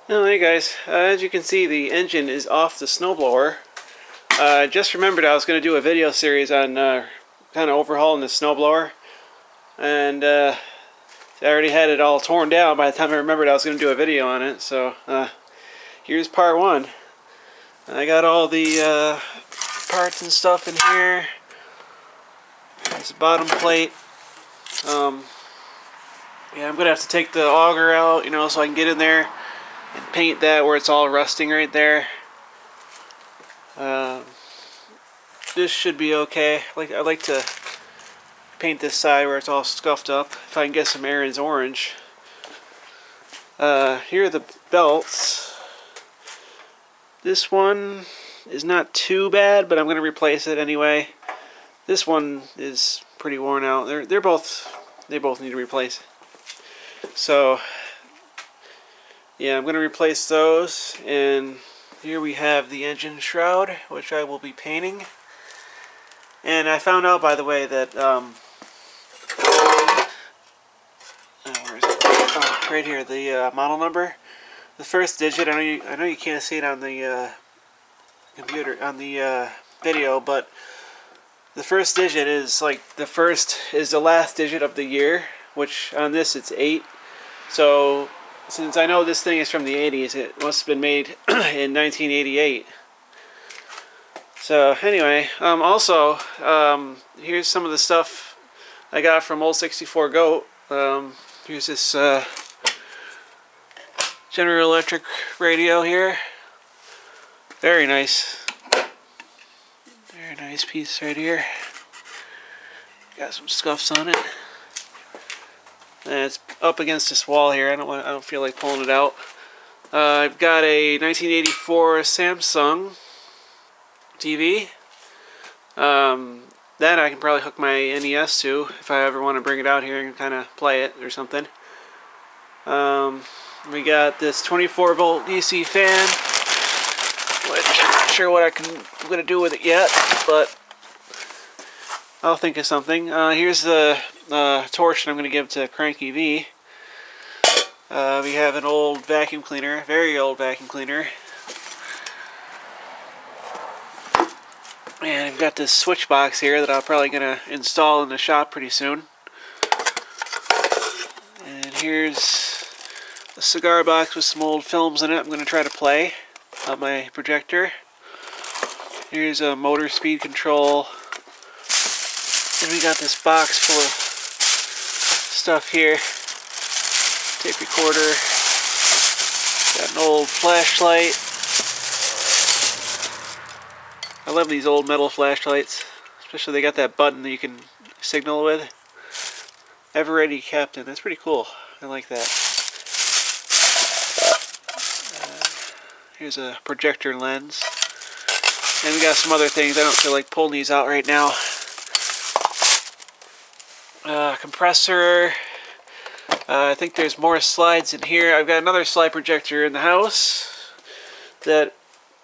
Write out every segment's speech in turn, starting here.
Oh, hey guys, as you can see, the engine is off the snowblower. I just remembered I was going to do a video series on kind of overhauling the snowblower, and I already had it all torn down by the time I remembered I was going to do a video on it. So here's part one. I got all the parts and stuff in here. There's the bottom plate. Yeah, I'm going to have to take the auger out, so I can get in there and paint that where it's all rusting right there. This should be okay. I like to paint this side where it's all scuffed up. If I can get some Aaron's orange. Here are the belts. This one is not too bad, but I'm going to replace it anyway. This one is pretty worn out. They both need to replace. So yeah, I'm going to replace those. And here we have the engine shroud, which I will be painting. And I found out, by the way, that where is it? Oh, right here, the model number. The first digit. I know you can't see it on the computer, on the video, but the first digit is the last digit of the year, which on this it's 8. So since I know this thing is from the 80s, it must have been made in 1988. So anyway, also here's some of the stuff I got from Old 64 Goat. Here's this General Electric radio here. Very nice piece right here. Got some scuffs on it. And it's up against this wall here. I don't feel like pulling it out. I've got a 1984 Samsung TV. That I can probably hook my NES to if I ever want to bring it out here and kind of play it or something. We got this 24 volt DC fan, which I'm not sure what I'm going to do with it yet, but I'll think of something. Here's the torch that I'm going to give to Cranky V. We have an old vacuum cleaner, very old vacuum cleaner. And I've got this switch box here that I'm probably going to install in the shop pretty soon. And here's a cigar box with some old films in it I'm going to try to play on my projector. Here's a motor speed control. And we got this box full of stuff here. Tape recorder. Got an old flashlight. I love these old metal flashlights. Especially they got that button that you can signal with. Ever Ready Captain. That's pretty cool. I like that. Here's a projector lens. And we got some other things. I don't feel like pulling these out right now. Compressor. I think there's more slides in here. I've got another slide projector in the house that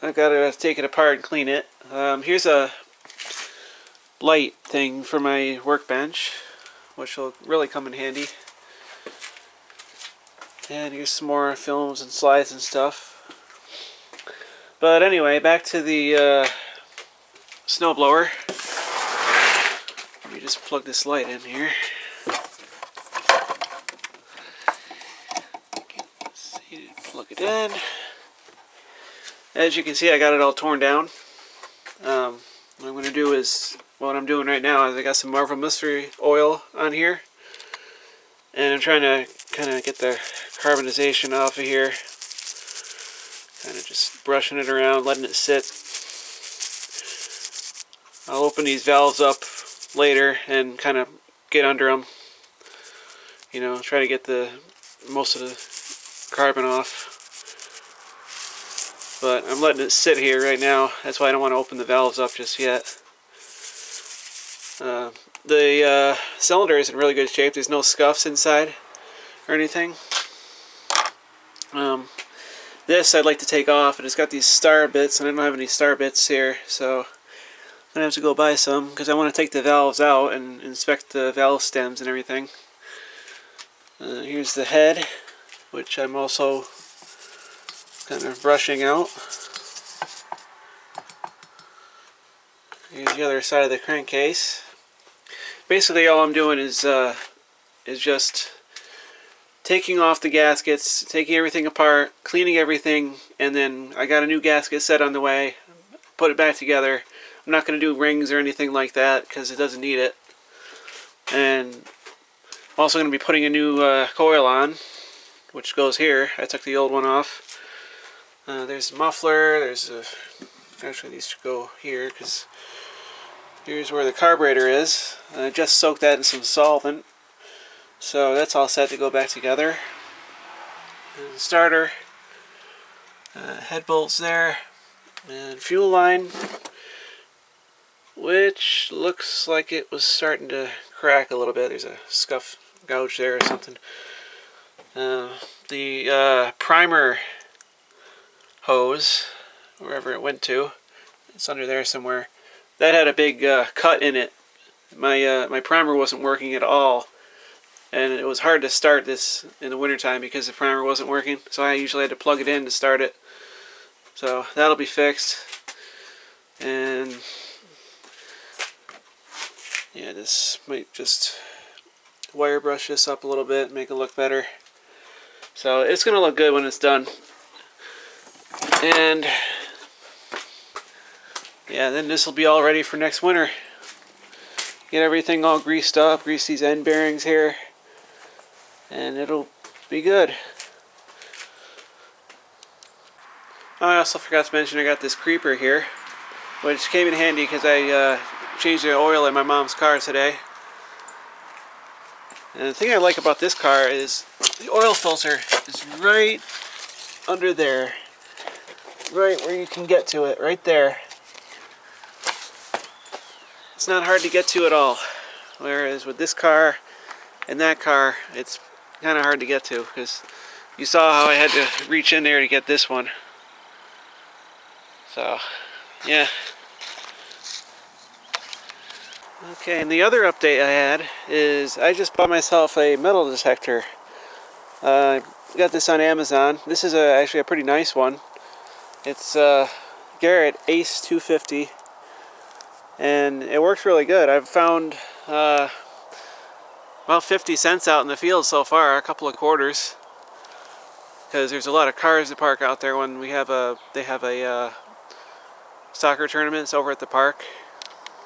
I've got to take it apart and clean it. Here's a light thing for my workbench, which will really come in handy. And here's some more films and slides and stuff. But anyway, back to the snowblower. Let me just plug this light in here. Plug it in. As you can see, I got it all torn down. What I'm going to do is, what I'm doing right now is I got some Marvel Mystery oil on here. And I'm trying to kind of get the carbonization off of here. Kind of just brushing it around, letting it sit. I'll open these valves up later and kind of get under them. You know, try to get the most of the carbon off. But I'm letting it sit here right now. That's why I don't want to open the valves up just yet. The cylinder is in really good shape. There's no scuffs inside or anything. This I'd like to take off, and it's got these star bits, and I don't have any star bits here, so I'm going to have to go buy some, because I want to take the valves out and inspect the valve stems and everything. Here's the head, which I'm also kind of brushing out. Here's the other side of the crankcase. Basically all I'm doing is just taking off the gaskets, taking everything apart, cleaning everything, and then I got a new gasket set on the way. Put it back together. I'm not going to do rings or anything like that because it doesn't need it. And I'm also going to be putting a new coil on, which goes here. I took the old one off. There's the muffler. Actually, these should go here because here's where the carburetor is. I just soaked that in some solvent. So that's all set to go back together. And the starter, head bolts there, and fuel line, which looks like it was starting to crack a little bit. There's a scuff gouge there or something. The primer hose, wherever it went to, it's under there somewhere. That had a big cut in it. My primer wasn't working at all. And it was hard to start this in the wintertime because the primer wasn't working. So I usually had to plug it in to start it. So that'll be fixed. And yeah, this might just wire brush this up a little bit, make it look better. So it's going to look good when it's done. And yeah, then this will be all ready for next winter. Get everything all greased up, grease these end bearings here, and it'll be good. Oh, I also forgot to mention I got this creeper here, which came in handy because I changed the oil in my mom's car today. And the thing I like about this car is the oil filter is right under there, right where you can get to it, right there. It's not hard to get to at all, whereas with this car and that car, it's kind of hard to get to because you saw how I had to reach in there to get this one. So, yeah. Okay, and the other update I had is I just bought myself a metal detector. I got this on Amazon. This is actually a pretty nice one. It's Garrett Ace 250, and it works really good. I've found about 50 cents out in the field so far, a couple of quarters, because there's a lot of cars that park out there when they have a soccer tournaments over at the park.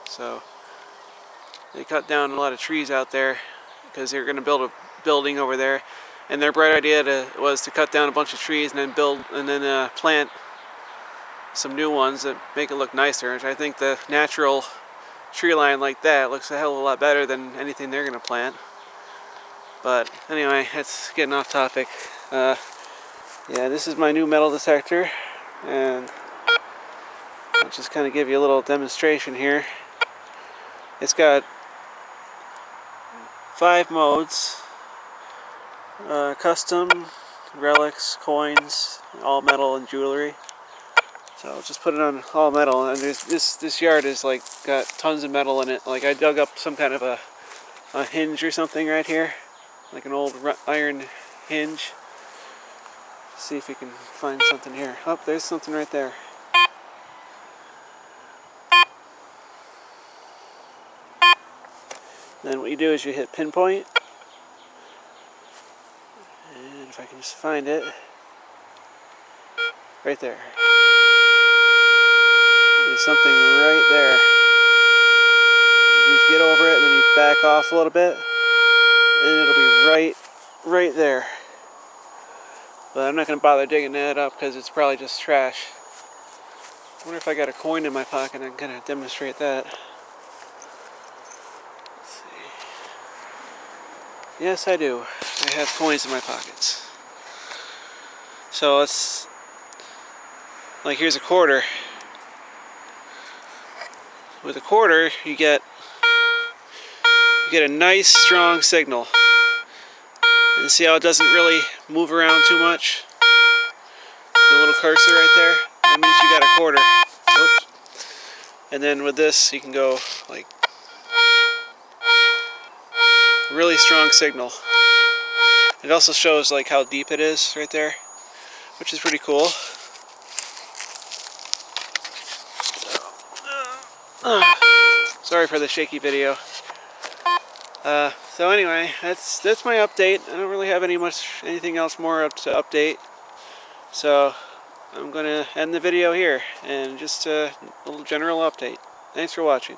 So they cut down a lot of trees out there because they're going to build a building over there, and their bright idea was to cut down a bunch of trees and then plant some new ones that make it look nicer. I think the natural tree line like that looks a hell of a lot better than anything they're going to plant. But anyway, that's getting off topic. Yeah, this is my new metal detector, and I'll just kind of give you a little demonstration here. It's got 5 modes: custom, relics, coins, all metal, and jewelry. So I'll just put it on all metal, and there's this yard is like got tons of metal in it. Like I dug up some kind of a hinge or something right here, like an old iron hinge. See if we can find something here. Oh, there's something right there. Then what you do is you hit pinpoint, and if I can just find it, right there. There's something right there. You just get over it, and then you back off a little bit, and it'll be right there. But I'm not going to bother digging that up because it's probably just trash. I wonder if I got a coin in my pocket. I'm going to demonstrate that. Let's see. Yes, I do. I have coins in my pockets. So let's, like, here's a quarter. With a quarter, you get a nice strong signal. And see how it doesn't really move around too much? The little cursor right there, that means you got a quarter. Whoops. And then with this, you can go like really strong signal. It also shows like how deep it is right there, which is pretty cool. Sorry for the shaky video. So anyway, that's my update. I don't really have anything else more to update. So I'm gonna end the video here and just a little general update. Thanks for watching.